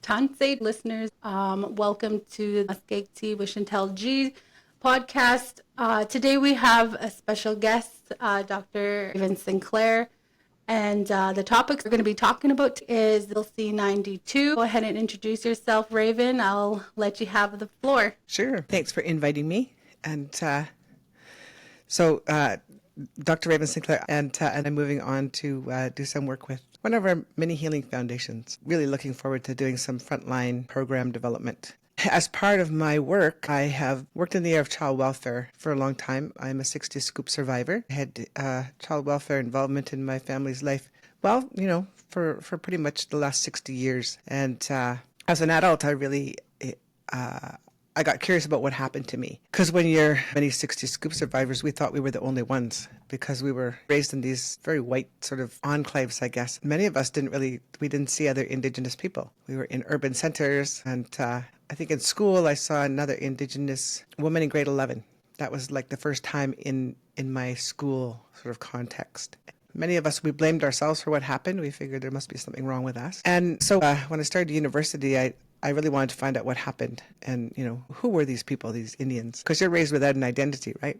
Tansei listeners, welcome to the Muskeg Tea with Chantel G podcast. Today we have a special guest, Dr. Sinclair, and the topics we're going to be talking about is LC 92. Go ahead and introduce yourself, Raven. I'll let you have the floor. Sure. Thanks for inviting me. And Dr. Raven Sinclair, and I'm moving on to do some work with one of our many healing foundations. Really looking forward to doing some frontline program development. As part of my work, I have worked in the area of child welfare for a long time. I'm a 60 Scoop survivor. I had child welfare involvement in my family's life, well, for pretty much the last 60 years. And as an adult, I got curious about what happened to me. Because when you're many 60 Scoop survivors, we thought we were the only ones because we were raised in these very white sort of enclaves, I guess. Many of us didn't see other Indigenous people. We were in urban centers, and I think in school I saw another Indigenous woman in grade 11. That was like the first time in my school sort of context. Many of us, we blamed ourselves for what happened. We figured there must be something wrong with us. And so when I started university, I really wanted to find out what happened and, who were these people, these Indians? Because you're raised without an identity, right?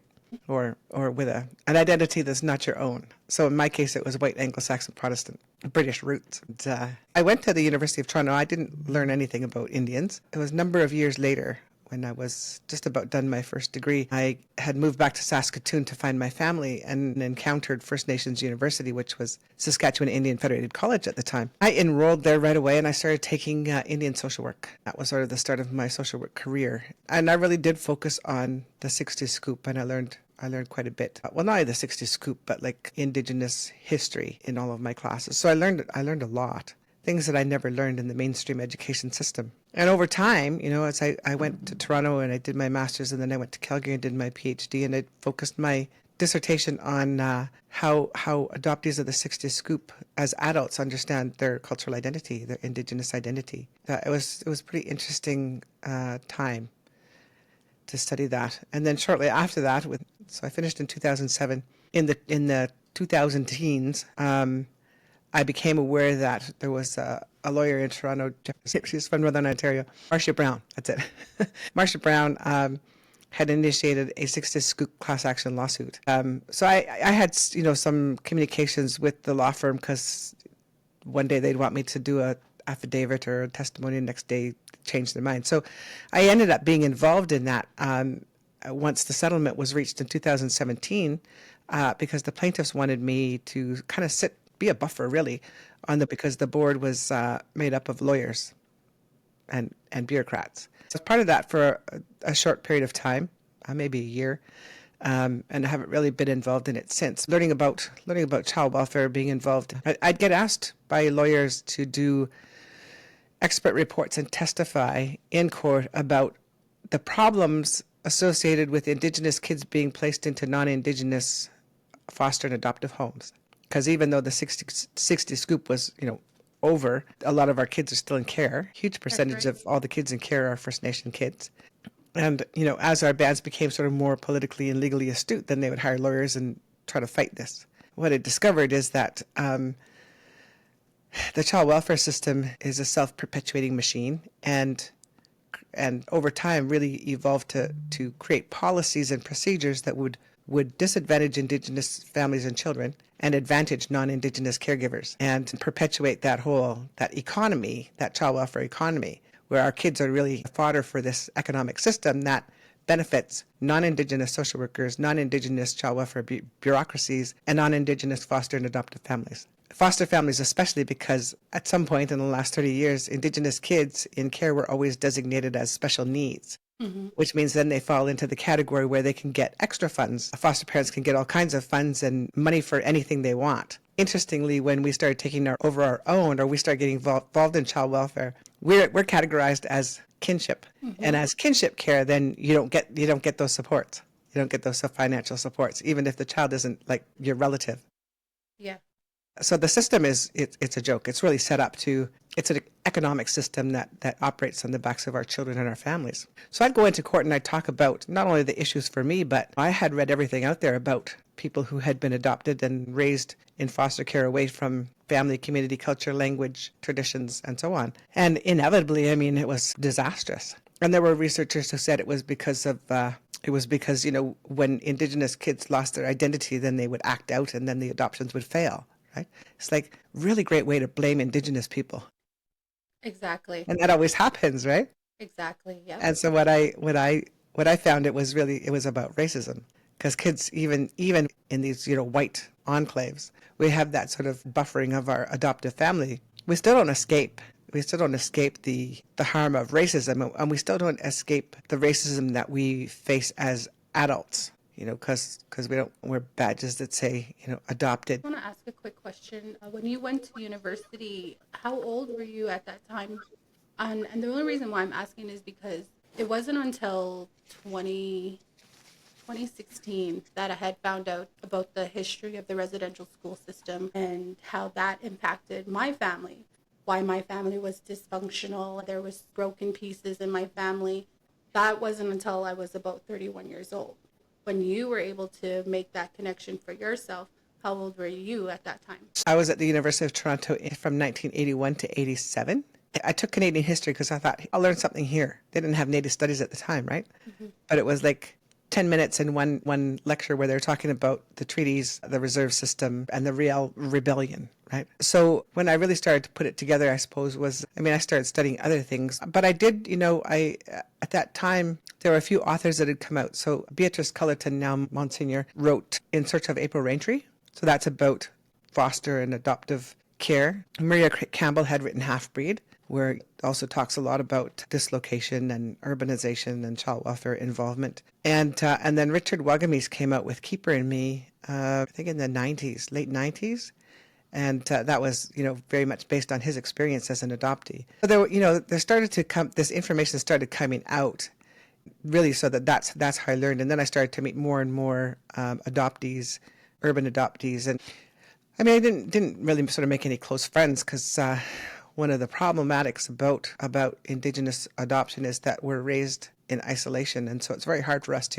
Or with an identity that's not your own. So in my case, it was white Anglo-Saxon Protestant, British roots. And, I went to the University of Toronto. I didn't learn anything about Indians. It was a number of years later, when I was just about done my first degree, I had moved back to Saskatoon to find my family and encountered First Nations University, which was Saskatchewan Indian Federated College at the time. I enrolled there right away and I started taking Indian social work. That was sort of the start of my social work career. And I really did focus on the 60 Scoop, and I learned quite a bit. Well, not only the 60 Scoop, but like Indigenous history in all of my classes. So I learned a lot. Things that I never learned in the mainstream education system. And over time, as I went to Toronto and I did my master's, and then I went to Calgary and did my PhD, and I focused my dissertation on how adoptees of the 60 Scoop as adults understand their cultural identity, their Indigenous identity. It was a pretty interesting time to study that. And then shortly after that, so I finished in 2007. In the 2000 teens, I became aware that there was a lawyer in Toronto. She's from Northern Ontario. Marcia Brown, that's it. Marcia Brown had initiated a 60 Scoop class action lawsuit. So I had some communications with the law firm, because one day they'd want me to do a affidavit or a testimony, and the next day change their mind. So I ended up being involved in that once the settlement was reached in 2017, because the plaintiffs wanted me to kind of be a buffer, really, because the board was made up of lawyers and bureaucrats. So as part of that, for a short period of time, maybe a year, and I haven't really been involved in it since. Learning about child welfare, being involved, I'd get asked by lawyers to do expert reports and testify in court about the problems associated with Indigenous kids being placed into non-Indigenous foster and adoptive homes. Because even though the 60 Scoop was, over, a lot of our kids are still in care. Huge percentage of all the kids in care are First Nation kids. And, as our bands became sort of more politically and legally astute, then they would hire lawyers and try to fight this. What I discovered is that the child welfare system is a self-perpetuating machine, and over time really evolved to create policies and procedures that would disadvantage Indigenous families and children and advantage non-Indigenous caregivers, and perpetuate that economy, that child welfare economy, where our kids are really fodder for this economic system that benefits non-Indigenous social workers, non-Indigenous child welfare bureaucracies, and non-Indigenous foster and adoptive families. Foster families especially, because at some point in the last 30 years, Indigenous kids in care were always designated as special needs. Mm-hmm. Which means then they fall into the category where they can get extra funds. Foster parents can get all kinds of funds and money for anything they want. Interestingly, when we started taking over our own, or we started getting involved in child welfare, we're categorized as kinship. Mm-hmm. And as kinship care, then you don't get those supports. You don't get those financial supports, even if the child isn't like your relative. Yeah. So the system it's a joke. It's really set up to, it's an economic system that operates on the backs of our children and our families. So I'd go into court and I'd talk about not only the issues for me, but I had read everything out there about people who had been adopted and raised in foster care away from family, community, culture, language, traditions, and so on. And inevitably, I mean, it was disastrous. And there were researchers who said it was because, when Indigenous kids lost their identity, then they would act out and then the adoptions would fail, right? It's like really great way to blame Indigenous people. Exactly. And that always happens, right? Exactly. Yeah. And so what I found, it was about racism, because kids, even in these white enclaves, we have that sort of buffering of our adoptive family. We still don't escape the harm of racism, and we still don't escape the racism that we face as adults, because we don't wear badges that say adopted. I want to ask a quick question. When you went to university, how old were you at that time? And the only reason why I'm asking is because it wasn't until 2016 that I had found out about the history of the residential school system and how that impacted my family, why my family was dysfunctional. There was broken pieces in my family. That wasn't until I was about 31 years old. When you were able to make that connection for yourself, how old were you at that time? I was at the University of Toronto from 1981 to 87. I took Canadian history because I thought I'll learn something here. They didn't have Native studies at the time, right? Mm-hmm. But it was like 10 minutes in one lecture where they're talking about the treaties, the reserve system, and the Riel Rebellion, right? So when I really started to put it together, I suppose I started studying other things. But I did, at that time, there were a few authors that had come out. So Beatrice Cullerton, now Monsignor, wrote In Search of April Raintree. So that's about foster and adoptive care. Maria Campbell had written Half Breed, where it also talks a lot about dislocation and urbanization and child welfare involvement. And then Richard Wagamese came out with Keeper and Me, I think in the 90s, late 90s. And that was, very much based on his experience as an adoptee. So this information started coming out, really, so that's how I learned. And then I started to meet more and more adoptees, urban adoptees. And I mean, I didn't really sort of make any close friends because one of the problematics about Indigenous adoption is that we're raised in isolation. And so it's very hard for us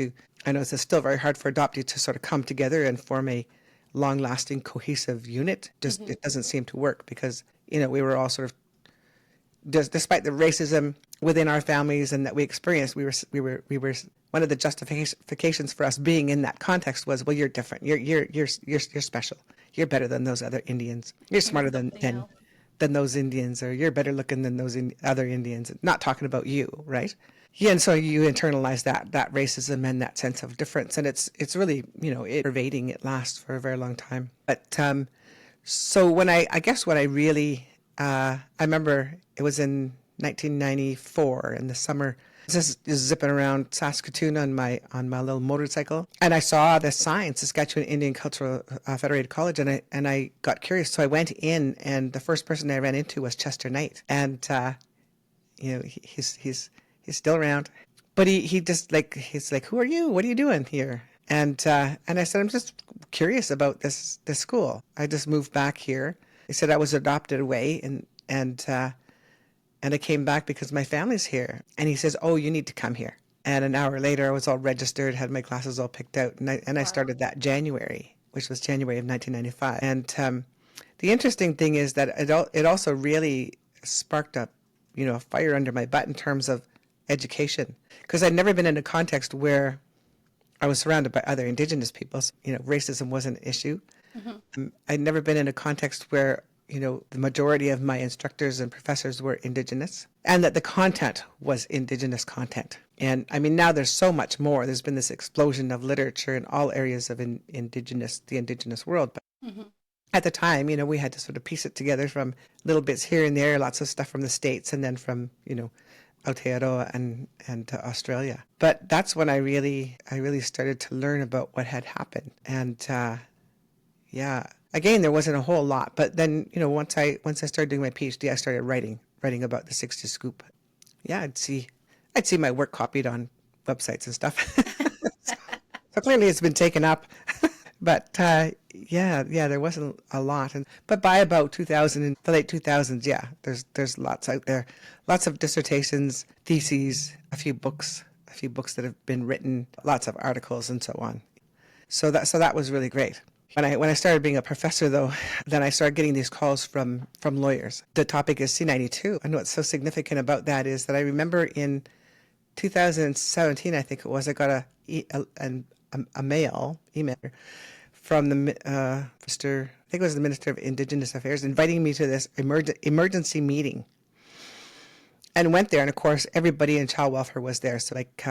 I know it's still very hard for adoptees to sort of come together and form a long-lasting, cohesive unit. It doesn't seem to work because, we were all sort of, despite the racism within our families and that we experienced, we were one of the justifications for us being in that context was, well, you're different. You're special. You're better than those other Indians. You're smarter than those Indians, or you're better looking than those other Indians. Not talking about you, right? Yeah, and so you internalize that racism and that sense of difference, and it's really it pervading. It lasts for a very long time. But so when I really I remember it was in 1994 in the summer. I was just zipping around Saskatoon on my little motorcycle, and I saw the sign, Saskatchewan Indian Cultural Federated College, and I got curious, so I went in, and the first person I ran into was Chester Knight, and he's still around, but he just he's like, who are you? What are you doing here? And I said, I'm just curious about this school. I just moved back here. He said I was adopted away, and I came back because my family's here. And he says, oh, you need to come here. And an hour later, I was all registered, had my classes all picked out, and I started that January, which was January of 1995. And the interesting thing is that it also really sparked up, a fire under my butt in terms of education, because I'd never been in a context where I was surrounded by other Indigenous peoples. Racism wasn't an issue. Mm-hmm. I'd never been in a context where the majority of my instructors and professors were Indigenous, and that the content was Indigenous content. And I mean, now there's so much more. There's been this explosion of literature in all areas of the Indigenous world. But mm-hmm. At the time, we had to sort of piece it together from little bits here and there, lots of stuff from the States, and then from, Aotearoa and Australia. But that's when I really started to learn about what had happened. And again, there wasn't a whole lot. But then, once I started doing my PhD, I started writing about the 60 Scoop. Yeah, I'd see my work copied on websites and stuff. So clearly it's been taken up. But yeah, there wasn't a lot, but by about 2000, in the late 2000s, yeah, there's lots out there, lots of dissertations, theses, a few books that have been written, lots of articles, and so on. So that was really great. When I started being a professor, though, then I started getting these calls from lawyers. The topic is C92, and what's so significant about that is that I remember in 2017, I think it was, I got a mail email from the Minister, I think it was the Minister of Indigenous Affairs, inviting me to this emergency meeting. And went there, and of course, everybody in child welfare was there. So like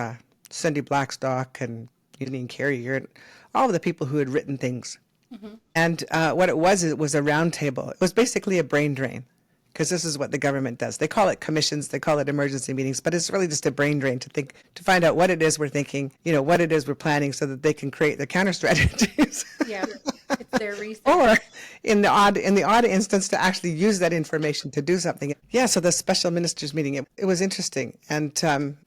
Cindy Blackstock and Union Carrier, and all of the people who had written things. Mm-hmm. And what it was a round table. It was basically a brain drain, because this is what the government does. They call it commissions, they call it emergency meetings, but it's really just a brain drain to find out what it is we're thinking, what it is we're planning, so that they can create the counter strategies. Yeah, it's their research. Or in the odd instance, to actually use that information to do something. Yeah, so the special ministers meeting, it was interesting. And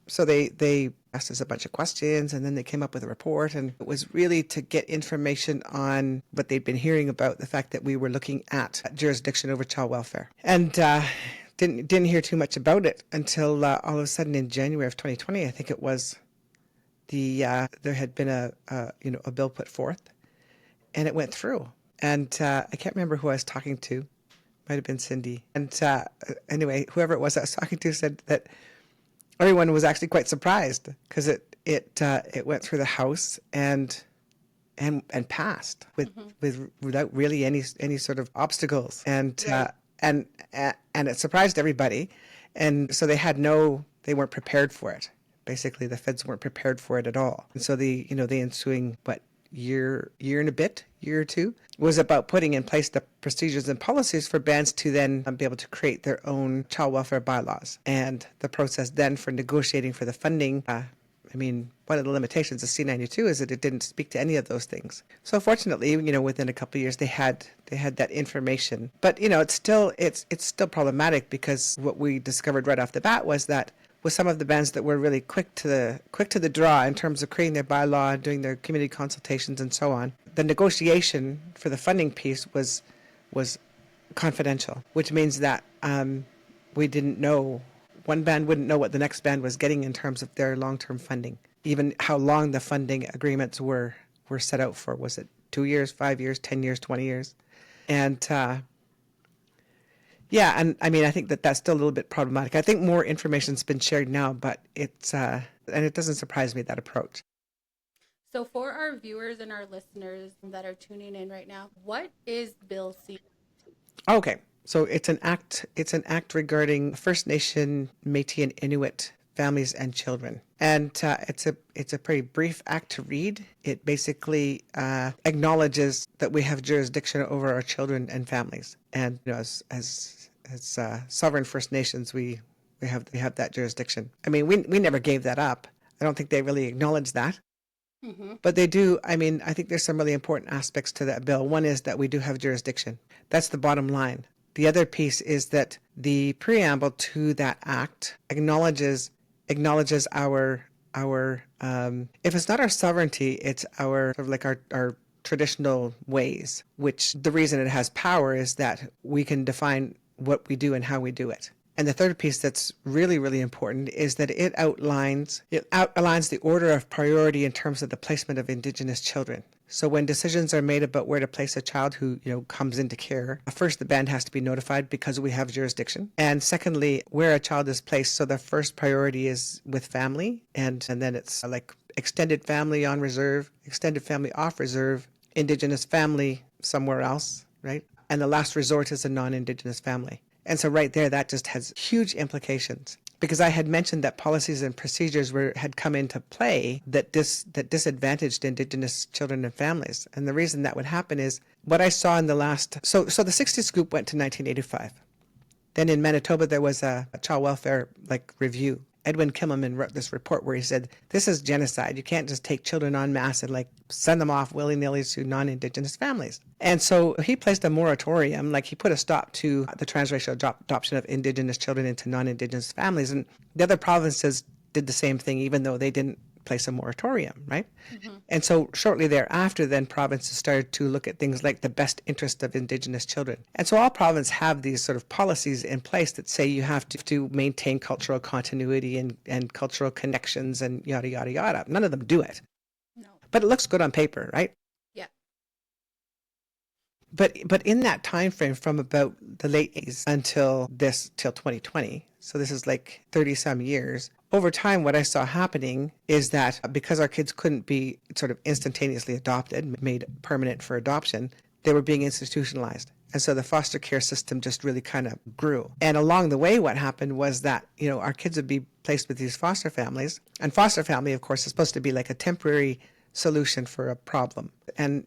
so they asked us a bunch of questions, and then they came up with a report, and it was really to get information on what they'd been hearing about the fact that we were looking at jurisdiction over child welfare. And didn't hear too much about it until all of a sudden in January of 2020, I think it was, there had been a bill put forth, and it went through. And I can't remember who I was talking to. Might have been Cindy. And anyway, whoever it was I was talking to said that everyone was actually quite surprised, because it went through the House and passed without really any sort of obstacles. And right. And it surprised everybody. And so they weren't prepared for it. Basically, the feds weren't prepared for it at all. And so the ensuing, year or two, was about putting in place the procedures and policies for bands to then be able to create their own child welfare bylaws. And the process then for negotiating for the funding, one of the limitations of C92 is that it didn't speak to any of those things. So fortunately, within a couple of years, they had that information. But it's still problematic, because what we discovered right off the bat was that with some of the bands that were really quick to the draw in terms of creating their bylaw and doing their community consultations and so on, the negotiation for the funding piece was confidential, which means that we didn't know, one band wouldn't know what the next band was getting in terms of their long-term funding, even how long the funding agreements were set out for. Was it 2 years, 5 years, 10 years, 20 years? And yeah, and I think that's still a little bit problematic. I think more information's been shared now, but it's and it doesn't surprise me, that approach. So for our viewers and our listeners that are tuning in right now, what is Bill C? Okay, so it's an act regarding First Nation, Métis, and Inuit families and children. And it's a pretty brief act to read. It basically acknowledges that we have jurisdiction over our children and families. And as sovereign First Nations, we have that jurisdiction. We never gave that up. I don't think they really acknowledge that. Mm-hmm. But they do. I think there's some really important aspects to that bill. One is that we do have jurisdiction. That's the bottom line. The other piece is that the preamble to that act acknowledges our if it's not our sovereignty, it's our sort of like our traditional ways, which the reason it has power is that we can define what we do and how we do it. And the third piece that's really, really important is that it outlines the order of priority in terms of the placement of Indigenous children. So when decisions are made about where to place a child who comes into care, first the band has to be notified because we have jurisdiction. And secondly, where a child is placed, so the first priority is with family, and then it's like extended family on reserve, extended family off reserve, Indigenous family somewhere else, right? And the last resort is a non-Indigenous family. And so right there, that just has huge implications. Because I had mentioned that policies and procedures had come into play that disadvantaged Indigenous children and families. And the reason that would happen is what I saw in the last... So the 60 scoop went to 1985. Then in Manitoba, there was a child welfare review. Edwin Kimmelman wrote this report where he said, this is genocide. You can't just take children en masse and send them off willy-nilly to non-Indigenous families. And so he placed a moratorium, he put a stop to the transracial adoption of Indigenous children into non-Indigenous families. And the other provinces did the same thing, even though they didn't place a moratorium, right? Mm-hmm. And so shortly thereafter, then provinces started to look at things like the best interest of Indigenous children. And so all provinces have these sort of policies in place that say you have to maintain cultural continuity and cultural connections and yada, yada, yada. None of them do it. No. But it looks good on paper, right? Yeah. But in that time frame from about the late 80s till 2020, so this is like 30 some years, over time what I saw happening is that because our kids couldn't be sort of instantaneously adopted, made permanent for adoption, they were being institutionalized. And so the foster care system just really kind of grew. And along the way, what happened was that, our kids would be placed with these foster families. And foster family, of course, is supposed to be like a temporary solution for a problem. And,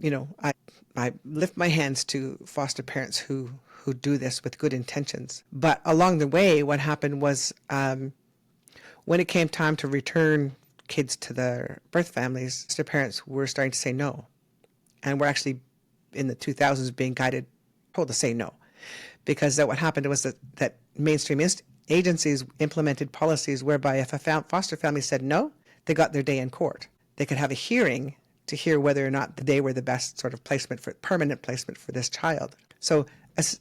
I lift my hands to foster parents who do this with good intentions. But along the way, what happened was when it came time to return kids to their birth families, foster parents were starting to say no. And we're actually in the 2000s being told to say no. Because what happened was that mainstream agencies implemented policies whereby if a foster family said no, they got their day in court. They could have a hearing to hear whether or not they were the best sort of permanent placement for this child. So it's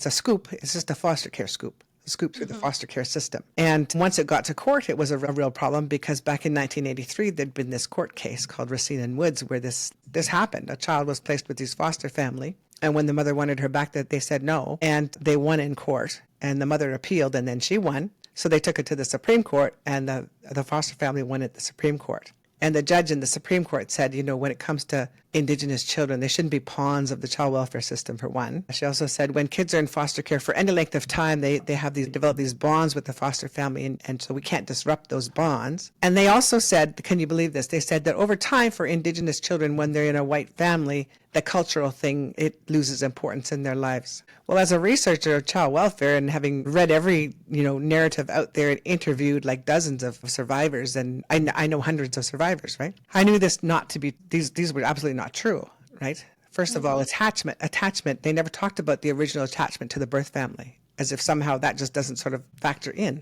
a scoop. It's just a foster care scoop. A scoop through the foster care system. And once it got to court, it was a real problem because back in 1983, there'd been this court case called Racine and Woods where this happened. A child was placed with his foster family. And when the mother wanted her back, they said no. And they won in court. And the mother appealed and then she won. So they took it to the Supreme Court and the foster family won at the Supreme Court. And the judge in the Supreme Court said, when it comes to Indigenous children, they shouldn't be pawns of the child welfare system, for one. She also said when kids are in foster care for any length of time, they develop these bonds with the foster family, and so we can't disrupt those bonds. And they also said, can you believe this? They said that over time for Indigenous children, when they're in a white family, the cultural thing, it loses importance in their lives. Well, as a researcher of child welfare and having read every, narrative out there and interviewed like dozens of survivors, and I know hundreds of survivors, right? I knew this not to be, these were absolutely not true, right? First of all, attachment, they never talked about the original attachment to the birth family, as if somehow that just doesn't sort of factor in,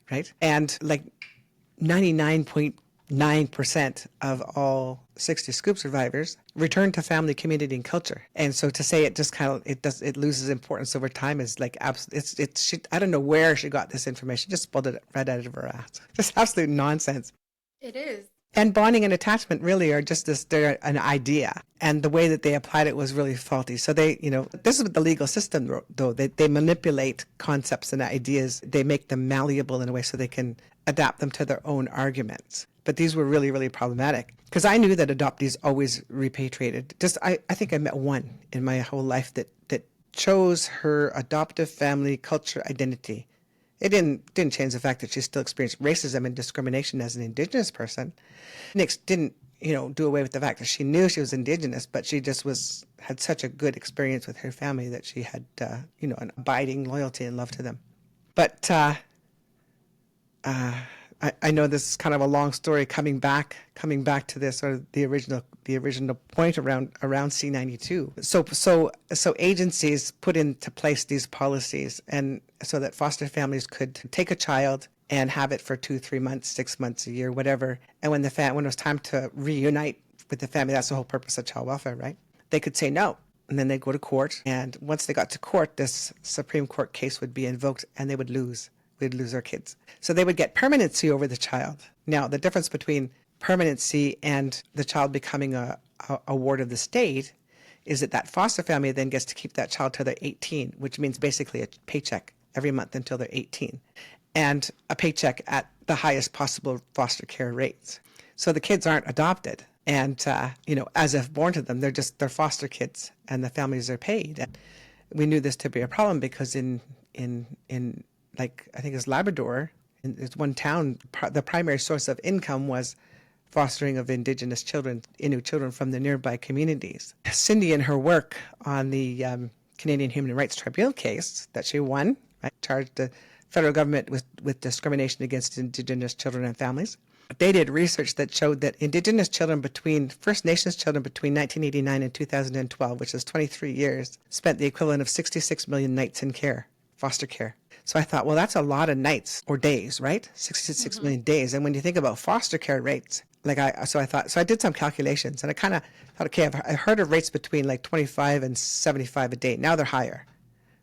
right? And like 99.9% of all 60 Scoop survivors return to family, community, and culture. And so to say it just it loses importance over time is like I don't know where she got this information. Just pulled it right out of her ass. Just absolute nonsense. It is. And bonding and attachment really are they're an idea. And the way that they applied it was really faulty. So they, this is the legal system though. They manipulate concepts and ideas. They make them malleable in a way so they can adapt them to their own arguments. But these were really, really problematic. Because I knew that adoptees always repatriated. I think I met one in my whole life that chose her adoptive family culture identity. It didn't change the fact that she still experienced racism and discrimination as an Indigenous person. Nix didn't, do away with the fact that she knew she was Indigenous, but she just had such a good experience with her family that she had, an abiding loyalty and love to them. But I know this is kind of a long story coming back to this or the original point around C92. So agencies put into place these policies and so that foster families could take a child and have it for 2-3 months, 6 months, a year, whatever. And when it was time to reunite with the family, that's the whole purpose of child welfare, right? They could say no. And then they'd go to court. And once they got to court, this Supreme Court case would be invoked and they would lose. We'd lose our kids. So they would get permanency over the child. Now, the difference between permanency and the child becoming a ward of the state is that foster family then gets to keep that child till they're 18, which means basically a paycheck every month until they're 18, and a paycheck at the highest possible foster care rates. So the kids aren't adopted. And, as if born to them, they're foster kids and the families are paid. And we knew this to be a problem because in like I think it's Labrador, it's one town, the primary source of income was fostering of Indigenous children, Inuit children from the nearby communities. Cindy, in her work on the Canadian Human Rights Tribunal case that she won, right, charged the federal government with discrimination against Indigenous children and families. They did research that showed that Indigenous children First Nations children between 1989 and 2012, which is 23 years, spent the equivalent of 66 million nights in care, foster care. So I thought, well, that's a lot of nights or days, right? 66 million days. And when you think about foster care rates, so I did some calculations, and I kind of thought, okay, I heard of rates between like 25 and 75 a day. Now they're higher,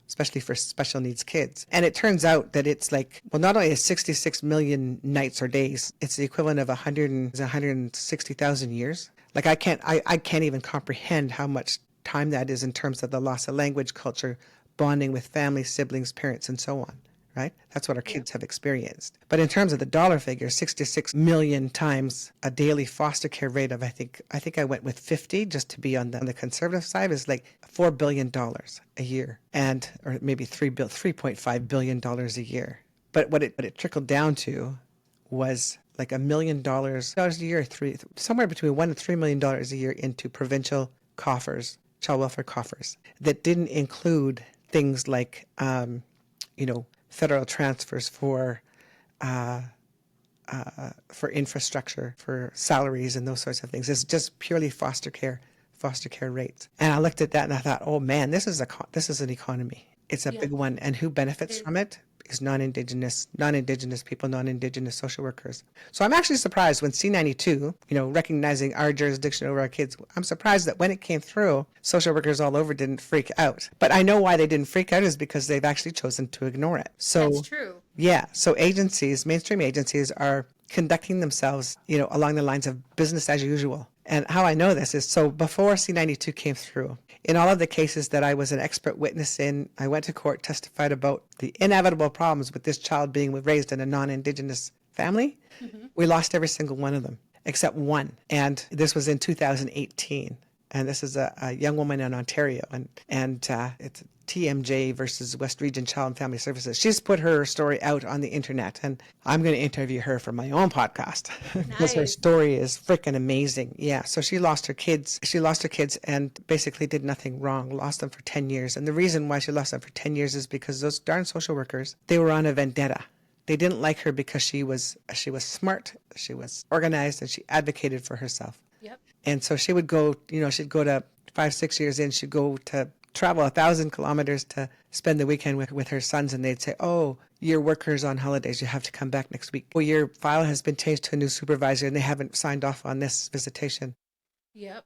especially for special needs kids. And it turns out that it's like, well, not only is 66 million nights or days, it's the equivalent of 160,000 years. Like I can't even comprehend how much time that is in terms of the loss of language, culture, bonding with family, siblings, parents, and so on. Right? That's what our kids have experienced. But in terms of the dollar figure, 66 million times a daily foster care rate of, I think I went with 50 just to be on the conservative side, is like $4 billion a year, or maybe $3.5 billion a year. But what it trickled down to was like $1 million a year, somewhere between $1 and $3 million a year into provincial coffers, child welfare coffers, that didn't include things like, federal transfers for infrastructure, for salaries, and those sorts of things. It's just purely foster care rates. And I looked at that and I thought, oh man, this is an economy. It's a big one, and who benefits from it is non-Indigenous people, non-Indigenous social workers. So I'm actually surprised when C92, recognizing our jurisdiction over our kids, I'm surprised that when it came through, social workers all over didn't freak out. But I know why they didn't freak out is because they've actually chosen to ignore it. So That's true. Yeah. So mainstream agencies are conducting themselves, along the lines of business as usual. And how I know this is, so before C92 came through, in all of the cases that I was an expert witness in, I went to court, testified about the inevitable problems with this child being raised in a non-Indigenous family. We lost every single one of them, except one. And this was in 2018. And this is a young woman in Ontario. And it's TMJ versus West Region Child and Family Services. She's put her story out on the internet, and I'm going to interview her for my own podcast because her story is freaking amazing. Yeah, so she lost her kids. She lost her kids and basically did nothing wrong, lost them for 10 years. And the reason why she lost them for 10 years is because those darn social workers, they were on a vendetta. They didn't like her because she was smart, she was organized, and she advocated for herself. Yep. And so she would go, she'd go to 5-6 years in, she'd go to travel 1,000 kilometers to spend the weekend with her sons, and they'd say, oh, your worker's on holidays, you have to come back next week. Well, your file has been changed to a new supervisor and they haven't signed off on this visitation. Yep.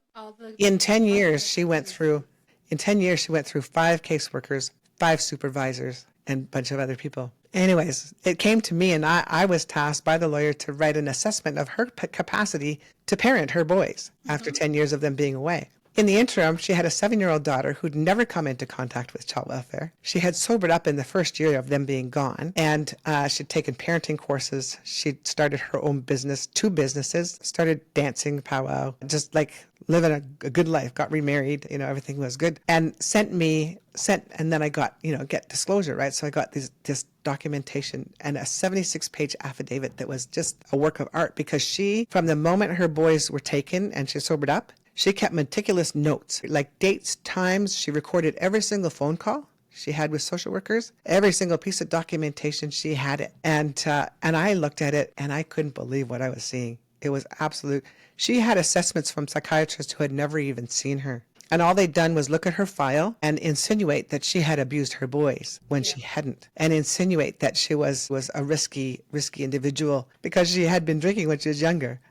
In 10 years, she went through 5 caseworkers, 5 supervisors, and a bunch of other people. Anyways, it came to me, and I was tasked by the lawyer to write an assessment of her capacity to parent her boys after 10 years of them being away. In the interim, she had a 7-year-old daughter who'd never come into contact with child welfare. She had sobered up in the first year of them being gone, and she'd taken parenting courses. She'd started her own business, 2 businesses, started dancing, powwow, just like living a good life, got remarried, everything was good, and and then I got, get disclosure, right? So I got this documentation and a 76-page affidavit that was just a work of art, because she, from the moment her boys were taken and she sobered up, she kept meticulous notes, like dates, times. She recorded every single phone call she had with social workers, every single piece of documentation. She had it. And I looked at it and I couldn't believe what I was seeing. It was absolute. She had assessments from psychiatrists who had never even seen her. And all they'd done was look at her file and insinuate that she had abused her boys when she hadn't, and insinuate that she was a risky individual because she had been drinking when she was younger,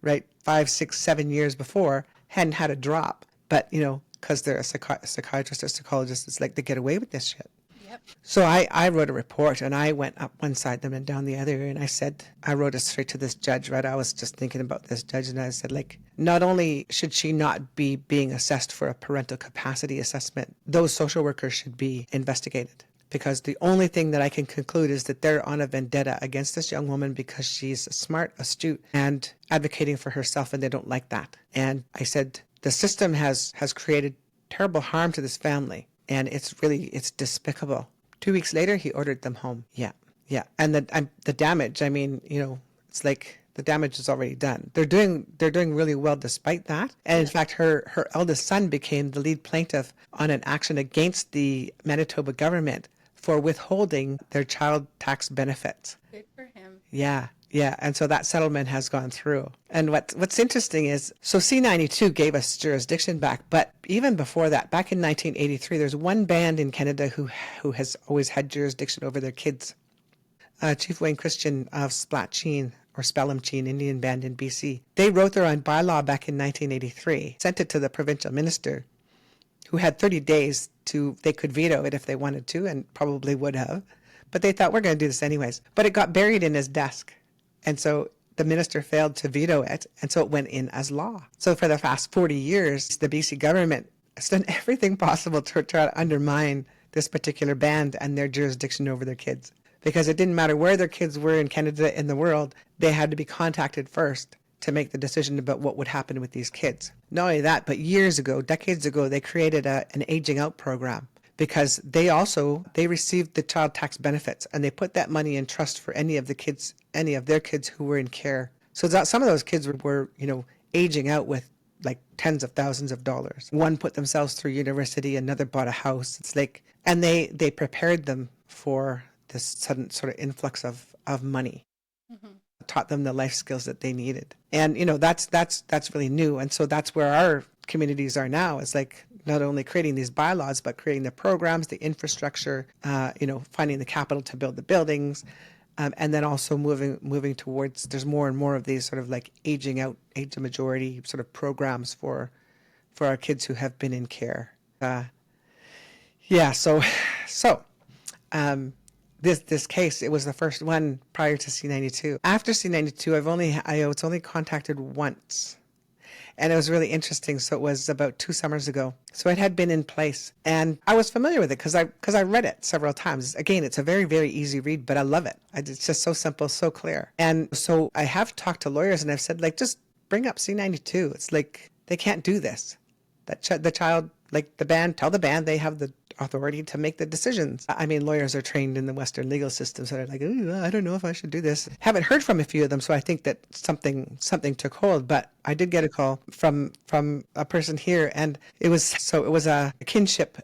right? 5, 6, 7 years before, hadn't had a drop. But, because they're a psychiatrist or psychologist, it's like they get away with this shit. Yep. So I wrote a report, and I went up one side and down the other, and I wrote it straight to this judge, right? I was just thinking about this judge, and I said, like, not only should she not be being assessed for a parental capacity assessment, those social workers should be investigated. Because the only thing that I can conclude is that they're on a vendetta against this young woman because she's smart, astute, and advocating for herself, and they don't like that. And I said, the system has created terrible harm to this family, and it's despicable. 2 weeks later, he ordered them home. Yeah. And the damage, it's like the damage is already done. They're doing really well despite that. And in fact, her eldest son became the lead plaintiff on an action against the Manitoba government for withholding their child tax benefits. Good for him. Yeah. Yeah, and so that settlement has gone through. And what's interesting is, so C92 gave us jurisdiction back, but even before that, back in 1983, there's one band in Canada who has always had jurisdiction over their kids. Chief Wayne Christian of Splatcheen, or Spellamcheen Indian Band in BC. They wrote their own bylaw back in 1983, sent it to the provincial minister, who had 30 days they could veto it if they wanted to, and probably would have. But they thought, we're going to do this anyways. But it got buried in his desk. And so the minister failed to veto it, and so it went in as law. So for the past 40 years, the BC government has done everything possible to try to undermine this particular band and their jurisdiction over their kids. Because it didn't matter where their kids were in Canada, in the world, they had to be contacted first to make the decision about what would happen with these kids. Not only that, but years ago, decades ago, they created an aging out program, because they received the child tax benefits, and they put that money in trust for any of their kids who were in care. So that some of those kids were aging out with like tens of thousands of dollars. One put themselves through university, another bought a house. It's like, and they prepared them for this sudden sort of influx of money. Mm-hmm. Taught them the life skills that they needed. And that's really new. And so that's where our communities are now. It's like not only creating these bylaws, but creating the programs, the infrastructure, finding the capital to build the buildings, and then also moving towards, there's more and more of these sort of like aging out, age of majority sort of programs for our kids who have been in care. This case, it was the first one prior to C92. After C92, it's only contacted once. And it was really interesting. So it was about 2 summers ago. So it had been in place, and I was familiar with it because I read it several times. Again, it's a very, very easy read, but I love it. It's just so simple, so clear. And so I have talked to lawyers, and I've said, like, just bring up C92. It's like, they can't do this. The child, like tell the band they have the authority to make the decisions. I mean, lawyers are trained in the Western legal system, so they're like, I don't know if I should do this. Haven't heard from a few of them, so I think that something took hold. But I did get a call from a person here, and it was a kinship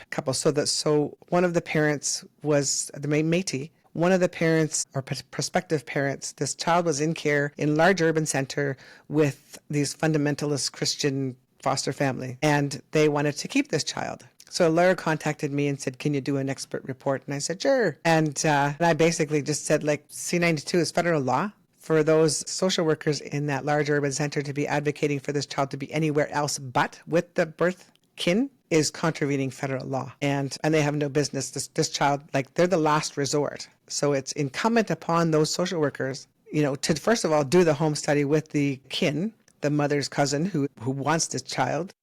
couple. So one of the parents was the Métis. One of the parents, or prospective parents, this child was in care in a large urban center with these fundamentalist Christian foster family, and they wanted to keep this child. So a lawyer contacted me and said, can you do an expert report? And I said, sure. And I basically just said, like, C92 is federal law. For those social workers in that large urban center to be advocating for this child to be anywhere else but with the birth kin is contravening federal law. And they have no business. This child, like, they're the last resort. So it's incumbent upon those social workers, to first of all do the home study with the kin, the mother's cousin who wants this child.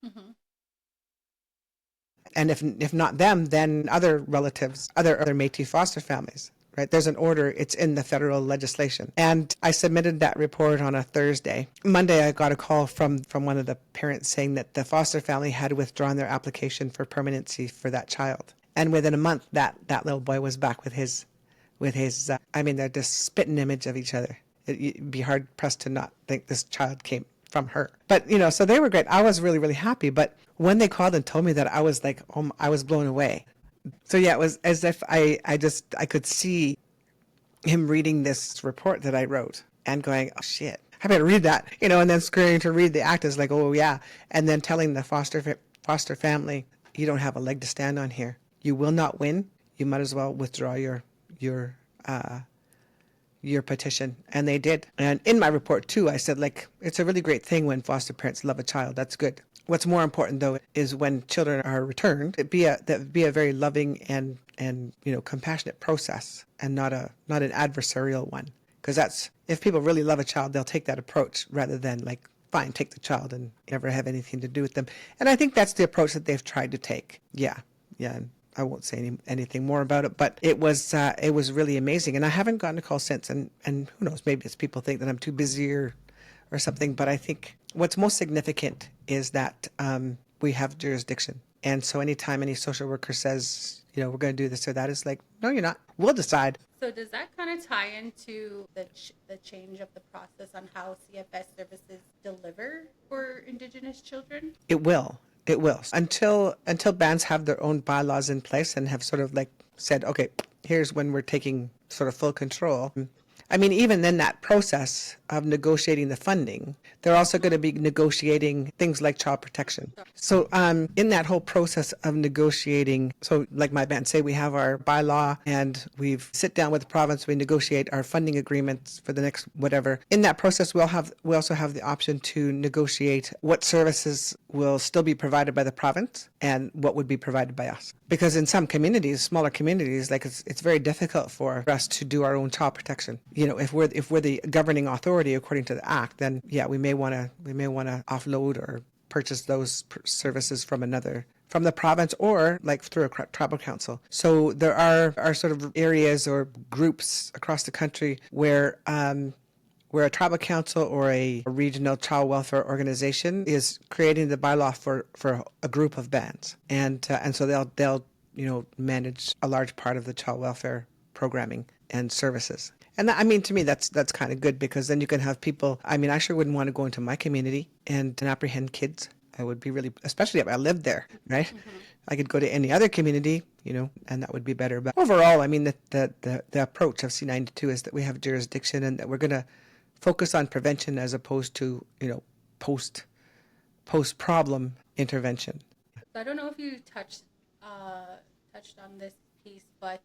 Mm-hmm. And if not them, then other relatives, other Métis foster families, right? There's an order, it's in the federal legislation. And I submitted that report on a Thursday. Monday, I got a call from one of the parents saying that the foster family had withdrawn their application for permanency for that child. And within a month, that little boy was back with his, they're just spitting image of each other. You'd be hard pressed to not think this child came from her. But, so they were great. I was really, really happy. But when they called and told me that, I was like, I was blown away. So yeah, it was as if I could see him reading this report that I wrote and going, oh shit, I better read that, and then scurrying to read the act is like, oh yeah. And then telling the foster family, you don't have a leg to stand on here. You will not win. You might as well withdraw your petition. And they did. And in my report too, I said, like, it's a really great thing when foster parents love a child. That's good. What's more important though is when children are returned, that be a very loving and compassionate process, and not an adversarial one. Because that's, if people really love a child, they'll take that approach rather than like, fine, take the child and never have anything to do with them. And I think that's the approach that they've tried to take. Yeah. And I won't say anything more about it, but it was really amazing. And I haven't gotten a call since. And who knows, maybe it's people think that I'm too busy or something. But I think what's most significant is that we have jurisdiction. And so anytime any social worker says, we're going to do this or that, it's like, no, you're not. We'll decide. So does that kind of tie into the change of the process on how CFS services deliver for Indigenous children? It will. Until bands have their own bylaws in place and have sort of like said, okay, here's when we're taking sort of full control. I mean, even in that process of negotiating the funding, they're also going to be negotiating things like child protection. So in that whole process of negotiating, so like my band, say we have our bylaw and we sit down with the province, we negotiate our funding agreements for the next whatever. In that process, we also have the option to negotiate what services will still be provided by the province and what would be provided by us. Because in some communities, smaller communities, like it's very difficult for us to do our own child protection. You know, if we're the governing authority according to the act, then yeah, we may want to offload or purchase those services from the province or like through a tribal council. So there are sort of areas or groups across the country where a tribal council or a regional child welfare organization is creating the bylaw for a group of bands, and so they'll manage a large part of the child welfare programming and services. And that, I mean, to me, that's kind of good, because then you can have people. I mean, I sure wouldn't want to go into my community and apprehend kids. I would be really, especially if I lived there, right? Mm-hmm. I could go to any other community, and that would be better. But overall, I mean, the approach of C92 is that we have jurisdiction and that we're going to focus on prevention as opposed to, post problem intervention. So I don't know if you touched on this piece, but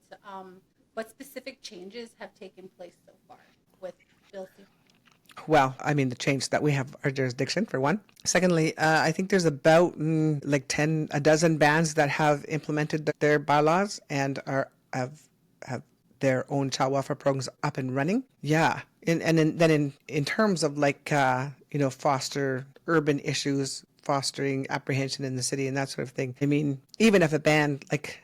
what specific changes have taken place so far with Bill C? Well, I mean, the change that we have our jurisdiction, for one. Secondly, I think there's about a dozen bands that have implemented their bylaws and have their own child welfare programs up and running. Yeah. Then in terms of foster urban issues, fostering apprehension in the city and that sort of thing. I mean, even if a band like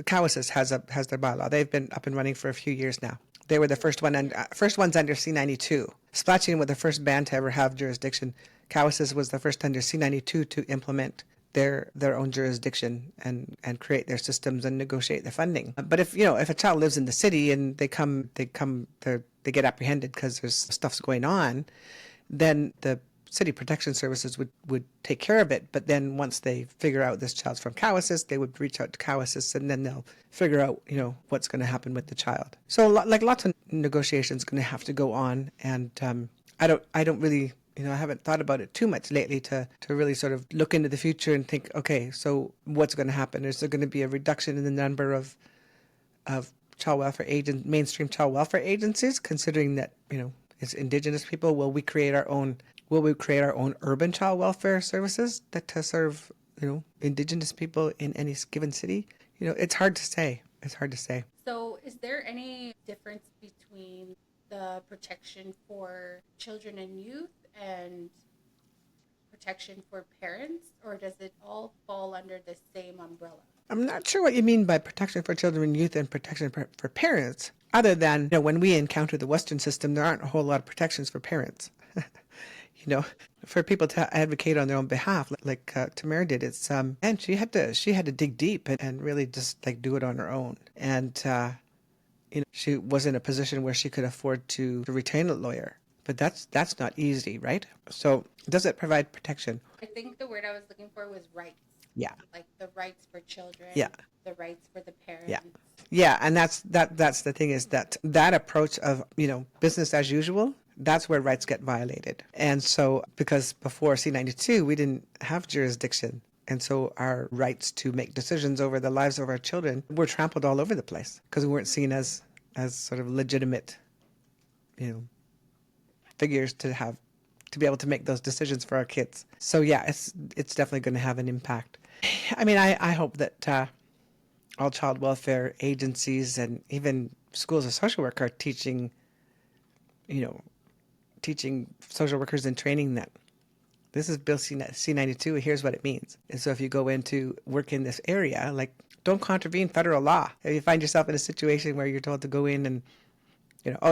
Cowasses has their bylaw, they've been up and running for a few years now. They were the first ones under C92. Splatching was the first band to ever have jurisdiction. Cowasses was the first under C92 to implement their own jurisdiction and create their systems and negotiate the funding. But if a child lives in the city and they get apprehended because there's stuff's going on, then the city protection services would take care of it. But then once they figure out this child's from Cowasses, they would reach out to Cowasses, and then they'll figure out what's going to happen with the child. So lots of negotiations going to have to go on, and I don't really. I haven't thought about it too much lately to really sort of look into the future and think, okay, so what's going to happen? Is there going to be a reduction in the number of child welfare mainstream child welfare agencies, considering that, it's Indigenous people? Will we create our own urban child welfare services to serve, Indigenous people in any given city? It's hard to say. So is there any difference between the protection for children and youth and protection for parents, or does it all fall under the same umbrella? I'm not sure what you mean by protection for children and youth and protection for parents, other than, when we encounter the Western system, there aren't a whole lot of protections for parents. For people to advocate on their own behalf, like Tamara did, it's and she had to dig deep and really just do it on her own. And she was in a position where she could afford to retain a lawyer. But that's not easy, right? So does it provide protection? I think the word I was looking for was rights. Yeah. Like the rights for children. Yeah. The rights for the parents. Yeah. Yeah, and that's the thing, is that approach of, business as usual, that's where rights get violated. And so, because before C92, we didn't have jurisdiction. And so our rights to make decisions over the lives of our children were trampled all over the place because we weren't seen as sort of legitimate, figures to be able to make those decisions for our kids. So yeah, it's definitely going to have an impact. I mean, I hope that all child welfare agencies and even schools of social work are teaching social workers in training that this is Bill C92, here's what it means. And so if you go into work in this area, don't contravene federal law. If you find yourself in a situation where you're told to go in and,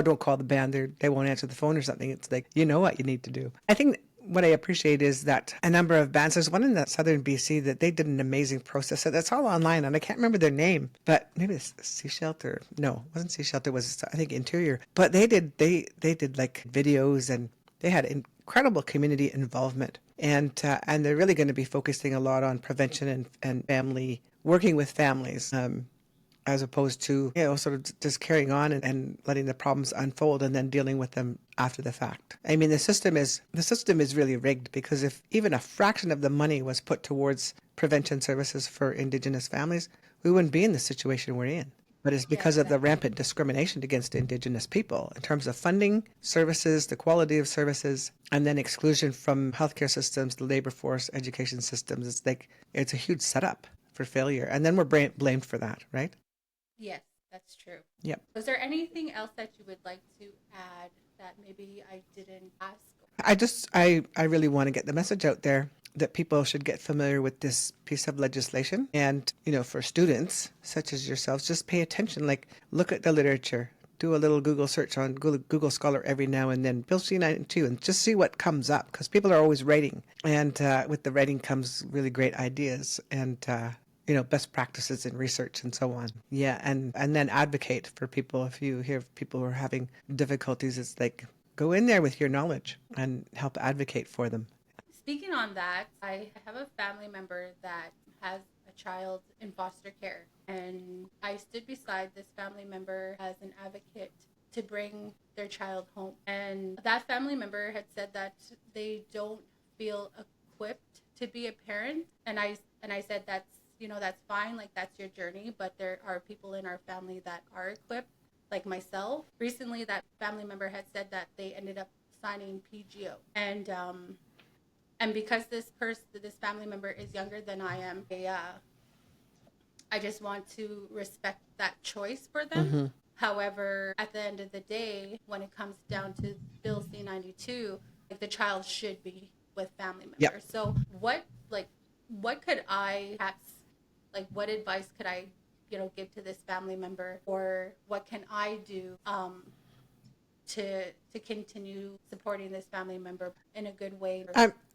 don't call the band, they won't answer the phone or something, it's like, you know what you need to do. I think what I appreciate is that a number of bands, there's one in the southern BC that they did an amazing process. So that's all online, and I can't remember their name, but maybe it's Sea Shelter. No, it wasn't Sea Shelter, it was, I think, Interior. But they did videos, and they had incredible community involvement. And they're really going to be focusing a lot on prevention and family, working with families. as opposed to, sort of just carrying on and letting the problems unfold and then dealing with them after the fact. I mean, the system is really rigged, because if even a fraction of the money was put towards prevention services for Indigenous families, we wouldn't be in the situation we're in. But it's Yeah, because of the exactly. rampant discrimination against Indigenous people in terms of funding, services, the quality of services, and then exclusion from healthcare systems, the labor force, education systems. It's a huge setup for failure. And then we're blamed for that, right? Yes, that's true. Yep. Was there anything else that you would like to add that maybe I didn't ask? I really want to get the message out there that people should get familiar with this piece of legislation. And, for students such as yourselves, just pay attention, like look at the literature, do a little Google search on Google Scholar every now and then, Bill C-92, and just see what comes up, because people are always writing. And with the writing comes really great ideas and, best practices in research and so on. Yeah, and then advocate for people. If you hear people who are having difficulties, it's like, go in there with your knowledge and help advocate for them. Speaking on that, I have a family member that has a child in foster care, and I stood beside this family member as an advocate to bring their child home. And that family member had said that they don't feel equipped to be a parent, and I said that's fine, like that's your journey, but there are people in our family that are equipped, like myself. Recently, that family member had said that they ended up signing PGO, and because this family member is younger than I am, I just want to respect that choice for them. Mm-hmm. However, at the end of the day, when it comes down to Bill C-92, like the child should be with family members. Yep. So what could I perhaps, like what advice could I give to this family member, or what can I do to continue supporting this family member in a good way?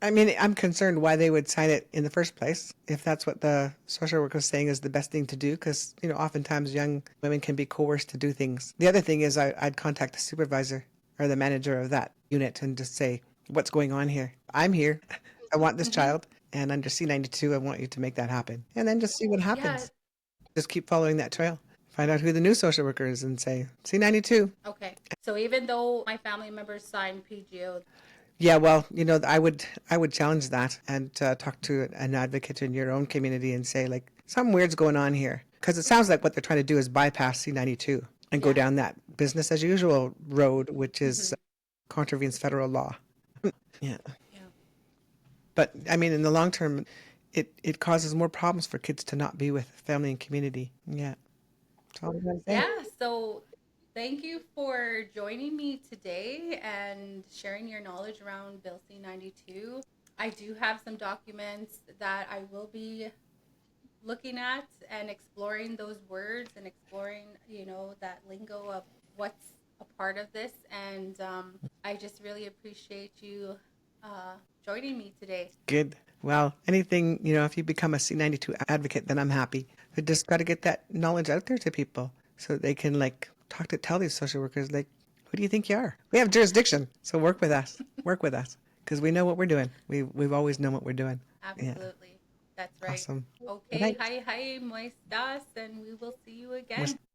I'm concerned why they would sign it in the first place, if that's what the social worker is saying is the best thing to do, because, oftentimes young women can be coerced to do things. The other thing is I'd contact the supervisor or the manager of that unit and just say, what's going on here? I'm here. I want this child. And under C-92, I want you to make that happen. And then just see what happens. Yeah. Just keep following that trail. Find out who the new social worker is and say, C-92. Okay. So even though my family members signed PGO. Yeah, well, I would challenge that and talk to an advocate in your own community and say, like, something weird's going on here. Because it sounds like what they're trying to do is bypass C-92 and go down that business as usual road, which is contravenes federal law. Yeah. But, I mean, in the long term, it causes more problems for kids to not be with family and community. Yeah. That's all I'm going to say. Yeah. So thank you for joining me today and sharing your knowledge around Bill C-92. I do have some documents that I will be looking at and exploring those words and exploring, that lingo of what's a part of this. And I just really appreciate you joining me today. Good. Well, anything, if you become a C-92 advocate, then I'm happy. We just got to get that knowledge out there to people so they can, like, tell these social workers, like, who do you think you are? We have jurisdiction, so work with us. Work with us, because we know what we're doing. We've always known what we're doing. Absolutely. Yeah. That's right. Awesome. Okay. Hi, mo estás? And we will see you again.